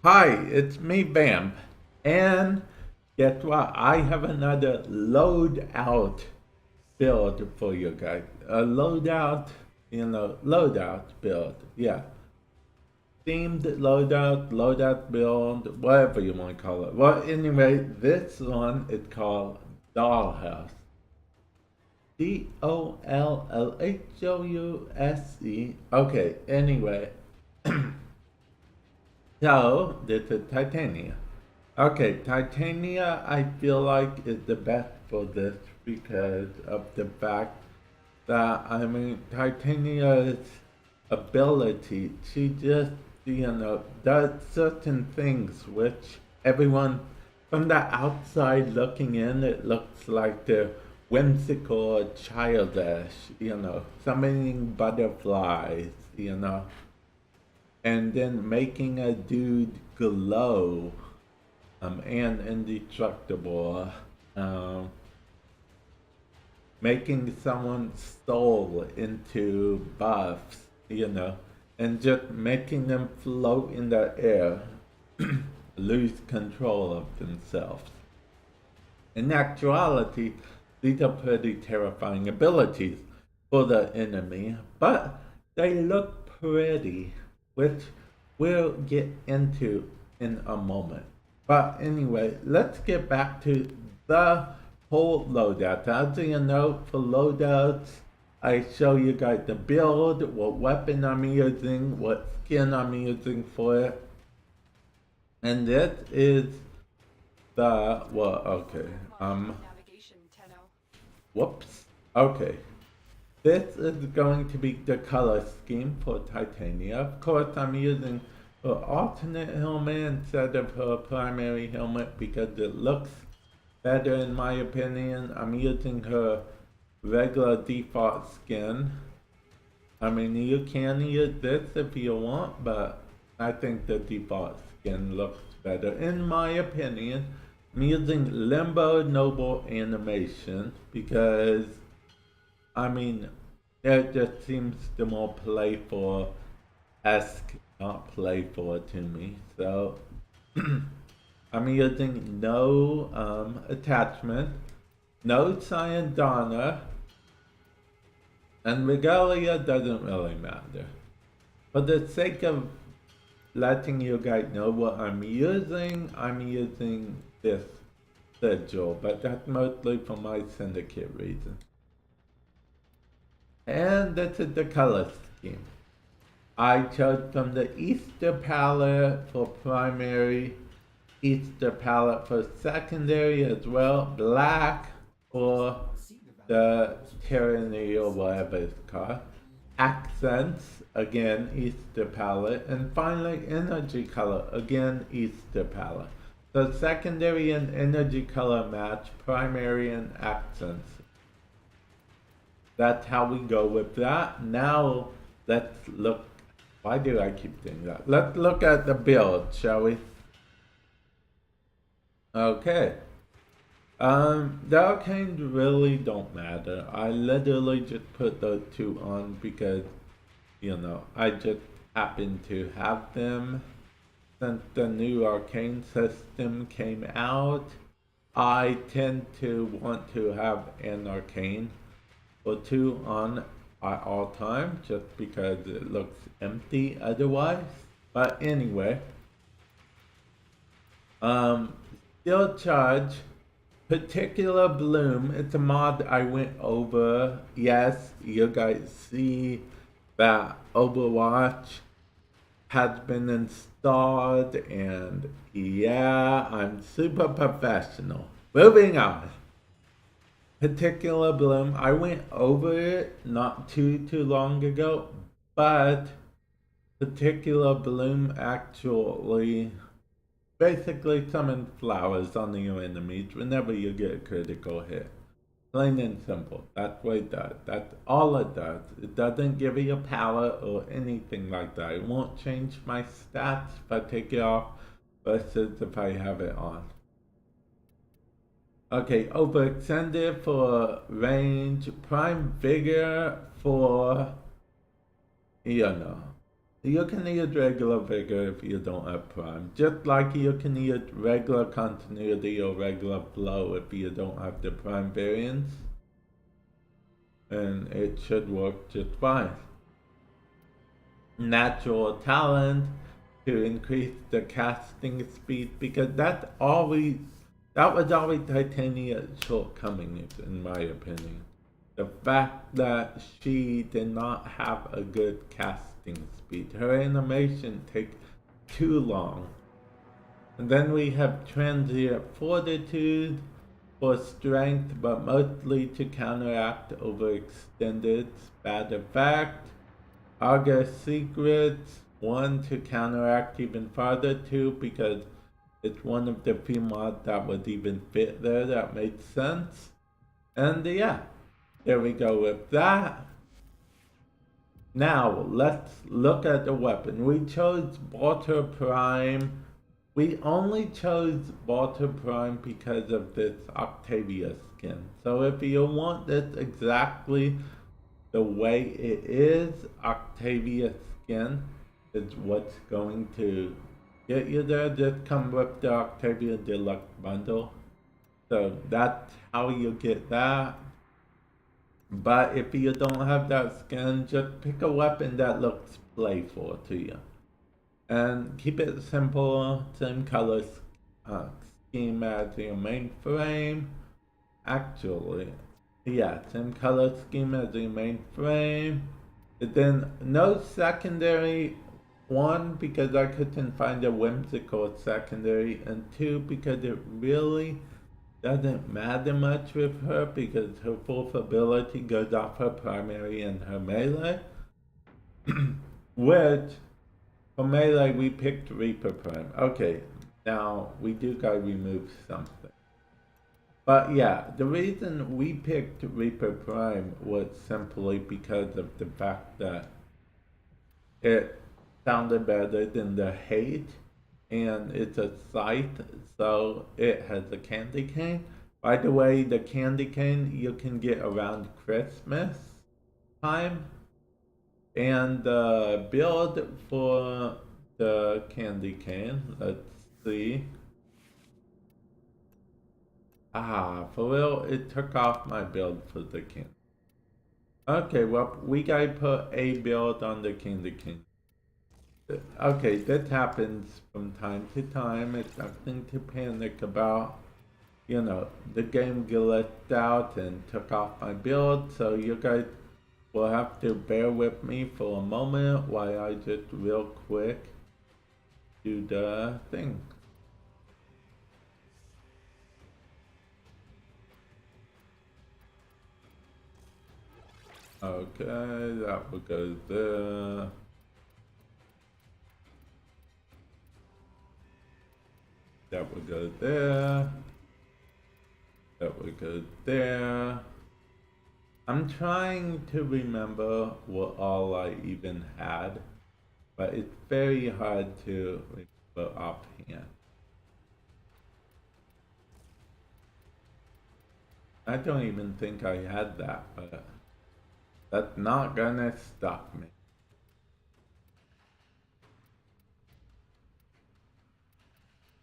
Hi, it's me, Vamp. And guess what? I have another loadout build for you guys. A loadout, loadout build. Yeah. Themed loadout build, whatever you want to call it. Well, anyway, this one is called Dollhouse. Dollhouse. Okay, anyway. So, this is Titania. Okay, Titania, I feel like is the best for this because of the fact that, Titania's ability, she just, does certain things which everyone from the outside looking in, it looks like they're whimsical or childish, summoning butterflies, and then making a dude glow and indestructible, um, making someone's soul into buffs, and just making them float in the air, lose control of themselves. In actuality, these are pretty terrifying abilities for the enemy, but they look pretty, which we'll get into in a moment. But anyway, let's get back to the whole loadout. As you know, for loadouts, I show you guys the build, what weapon I'm using, what skin I'm using for it. And this is okay. Whoops. Okay. This is going to be the color scheme for Titania. Of course, I'm using an alternate helmet instead of her primary helmet because it looks better in my opinion. I'm using her regular default skin. I mean, you can use this if you want, but I think the default skin looks better in my opinion. I'm using Limbo Noble animation because it just seems the more playful-esque, not playful to me. So, I'm using no attachment, no Cyandana, and Regalia doesn't really matter. For the sake of letting you guys know what I'm using this sigil, but that's mostly for my syndicate reasons. And this is the color scheme. I chose from the Easter palette for primary, Easter palette for secondary as well, black for the tyranny or whatever it's called, accents, again Easter palette, and finally energy color, again Easter palette. So secondary and energy color match, primary and accents. That's how we go with that. Now let's look. Why do I keep doing that? Let's look at the build, shall we? Okay. The arcanes really don't matter. I literally just put those two on because, I just happen to have them. Since the new arcane system came out, I tend to want to have an arcane or two on at all times just because it looks empty otherwise. But anyway, still charge. Particular Bloom, it's a mod I went over. Yes, you guys see that Overwatch has been installed, and yeah, I'm super professional. Moving on. Particular Bloom, I went over it not too long ago, but Particular Bloom actually basically summon flowers on your enemies whenever you get a critical hit. Plain and simple. That's what it does. That's all it does. It doesn't give you power or anything like that. It won't change my stats if I take it off versus if I have it on. Okay, overextended for range, prime vigor for, you know, You can use regular vigor if you don't have prime. Just like you can use regular continuity or regular flow if you don't have the prime variants. And it should work just fine. Natural talent to increase the casting speed, because that was always Titania's shortcoming, in my opinion. The fact that she did not have a good casting speed. Her animation takes too long. And then we have transient fortitude for strength, but mostly to counteract overextended bad effect. August secrets, 1 to counteract even farther, 2 because it's one of the few mods that would even fit there that made sense. And yeah, there we go with that. Now, let's look at the weapon. We chose Walter Prime. We only chose Walter Prime because of this Octavia skin. So if you want this exactly the way it is, Octavia skin is what's going to get you there. Just come with the Octavia Deluxe bundle. So that's how you get that. But if you don't have that skin, just pick a weapon that looks playful to you. And keep it simple, same color scheme as your main frame. Actually, yeah, same color scheme as your main frame. And then no secondary, 1 because I couldn't find a whimsical secondary, and 2 because it really doesn't matter much with her because her fourth ability goes off her primary and her melee. Which, for melee, we picked Reaper Prime. Okay, now we do gotta remove something. But yeah, the reason we picked Reaper Prime was simply because of the fact that it sounded better than the Hate, and it's a scythe, so it has a candy cane. By the way, the candy cane you can get around Christmas time. And the build for the candy cane, let's see. For real, it took off my build for the candy. Okay, well, we gotta put a build on the candy cane. Okay, that happens from time to time. It's nothing to panic about. You know, the game glitched out and took off my build, so you guys will have to bear with me for a moment while I just real quick do the thing. Okay, that will go there. That will go there. That will go there. I'm trying to remember what all I even had, but it's very hard to remember offhand. I don't even think I had that, but that's not gonna stop me.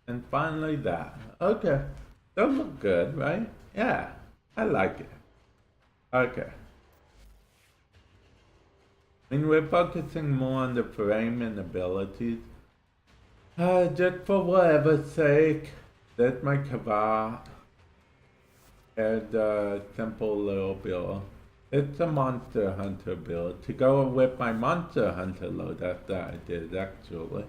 And finally that. Okay, those look good, right? Yeah, I like it. Okay. I mean, we're focusing more on the frame and abilities. Just for whatever's sake, that's my kava. And a simple little build. It's a Monster Hunter build. To go with my Monster Hunter loadout that I did, actually.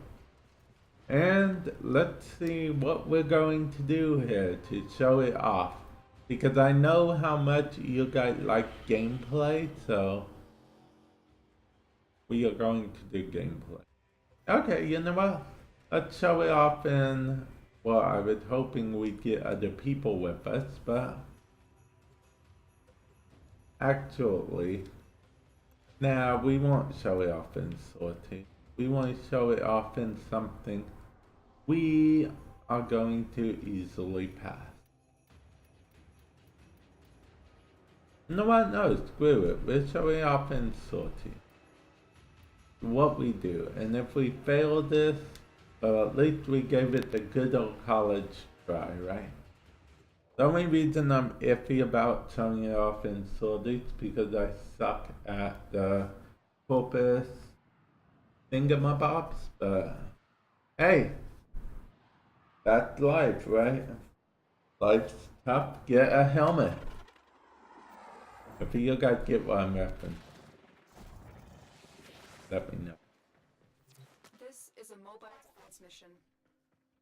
And let's see what we're going to do here to show it off. Because I know how much you guys like gameplay, so we are going to do gameplay. Okay, you know what? Let's show it off in, well, I was hoping we'd get other people with us, but actually, nah, we won't show it off in sorting. We want to show it off in something we are going to easily pass. You know what? No, screw it. We're showing off in sorting. what we do. And if we fail this, well, at least we gave it the good old college try, right? The only reason I'm iffy about turning it off in Soldic because I suck at the purpose thingamabobs, but hey, that's life, right? Life's tough. Get a helmet. If you guys get what I'm referencing, let me know. This is a mobile transmission.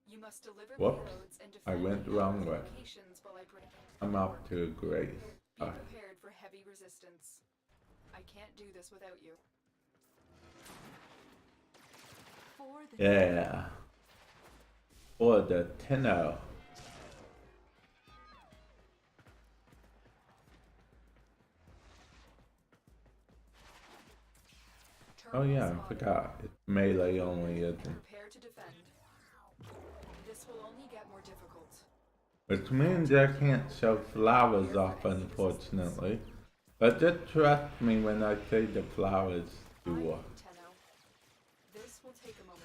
You must deliver Whoops, payloads and I defend went the wrong way. locations while I bring I'm off to a great Be start. prepared for heavy resistance. I can't do this without you. Yeah. For the tenno. Oh yeah, I forgot. It's melee only, isn't it? Prepare to defend. This will only get more difficult. Which means I can't show flowers off, unfortunately. But just trust me when I say the flowers do work. Tenno. This will take a moment.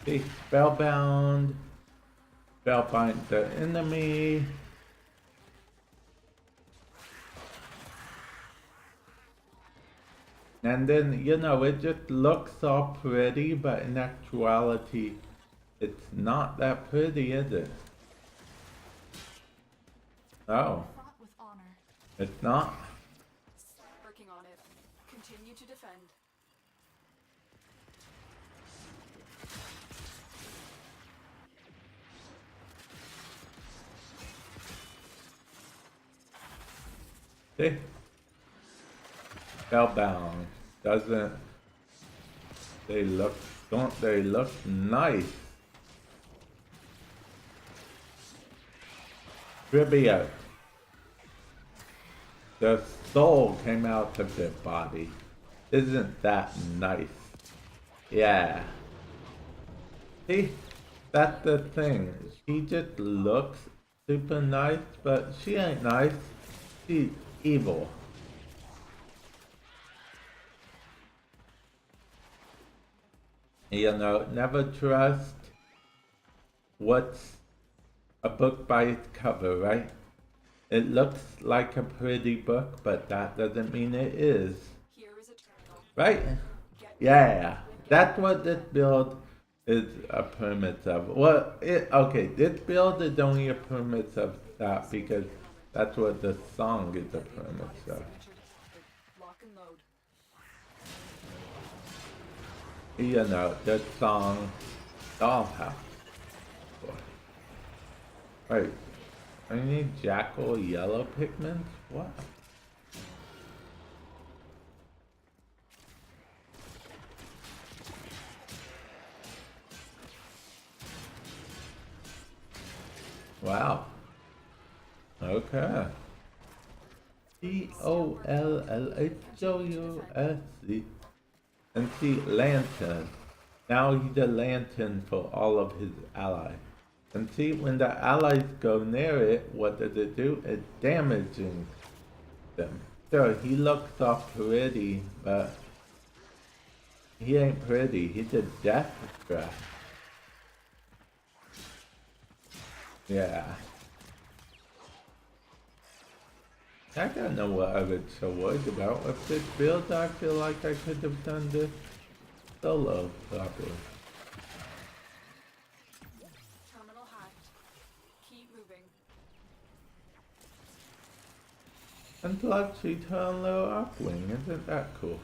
See, spellbound. Spellbind the enemy. And then, you know, it just looks all pretty, but in actuality, it's not that pretty, is it? Oh. It's not? Working on it. Continue to defend. See? Spellbound. Doesn't don't they look nice? Trivia. The soul came out of their body. Isn't that nice? Yeah. See? That's the thing. She just looks super nice, but she ain't nice. She's evil. You know, never trust what's a book by its cover, right? It looks like a pretty book, but that doesn't mean it is. Right? Yeah. That's what this build is a permit of. Well, okay, this build is only a permit of that because that's what the song is a permit of. You know, the song Dollhouse. Wait, I need jackal yellow pigments? What? Wow. Okay. Dollhouse. And see, lantern. Now he's a lantern for all of his allies. And see, when the allies go near it, what does it do? It's damaging them. Sure, he looks all pretty, but he ain't pretty. He's a death trap. Yeah. I don't know what I was so worried about. With this build, I feel like I could have done this solo properly. Terminal hacked. Keep moving. And plus, she turned low upwing. Isn't that cool?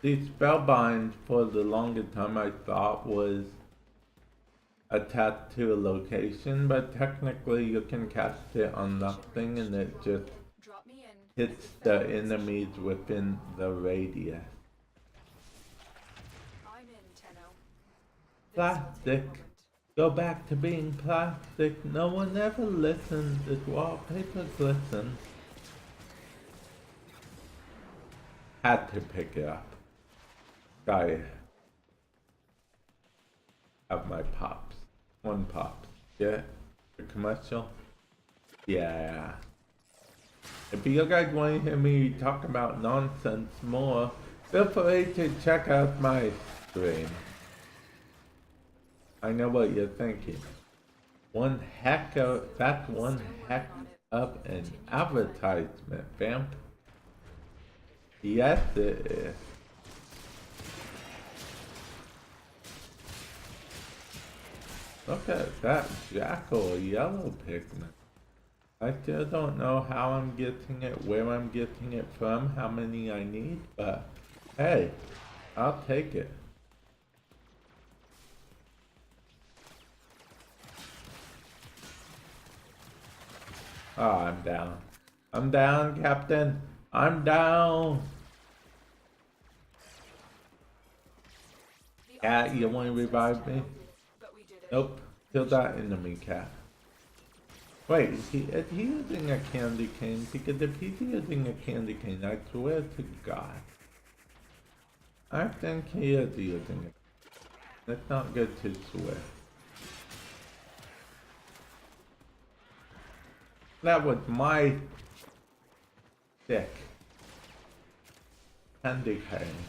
The spellbind for the longest time I thought was attached to a location, but technically you can cast it on nothing and it just hits the enemies within the radius. Plastic. Go back to being plastic. No one ever listens. It's wallpaper glistens. Had to pick it up. Sorry. have my pops. One pops. Yeah? The commercial? Yeah. If you guys want to hear me talk about nonsense more, feel free to check out my stream. I know what you're thinking. That's one heck of an advertisement, vamp. Yes, it is. Look at that jackal yellow pigment. I still don't know how I'm getting it, where I'm getting it from, how many I need, but hey, I'll take it. Oh, I'm down. I'm down, Captain. I'm down. Cat, you want to revive me? Nope. Kill that enemy, cat. Wait, is he using a candy cane? Because if he's using a candy cane, I swear to God. I think he is using it. That's not good to swear. That was my stick. Candy cane.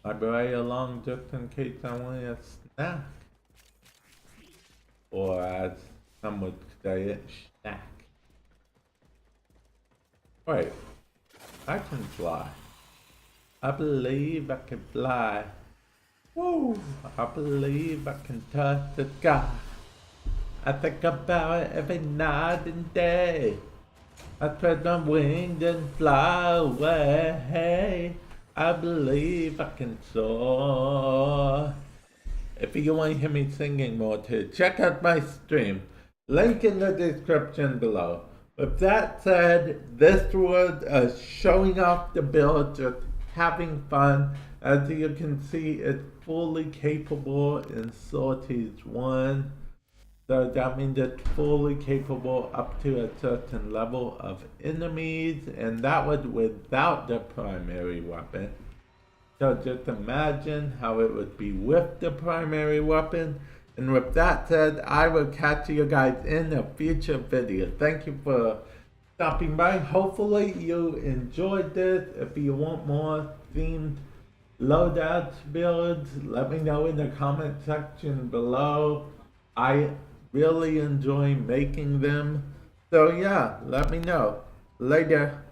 I brought it along just in case I wanted a snack. Or as some would say it, snack. Wait, I can fly. I believe I can fly. Woo! I believe I can touch the sky. I think about it every night and day. I spread my wings and fly away. I believe I can soar. If you want to hear me singing more too, check out my stream. Link in the description below. With that said, this was showing off the build, just having fun. As you can see, it's fully capable in Sorties 1. So that means it's fully capable up to a certain level of enemies, and that was without the primary weapon. So just imagine how it would be with the primary weapon. And with that said, I will catch you guys in a future video. Thank you for stopping by. Hopefully you enjoyed this. If you want more themed loadouts builds, let me know in the comment section below. I really enjoy making them. So yeah, let me know. Later.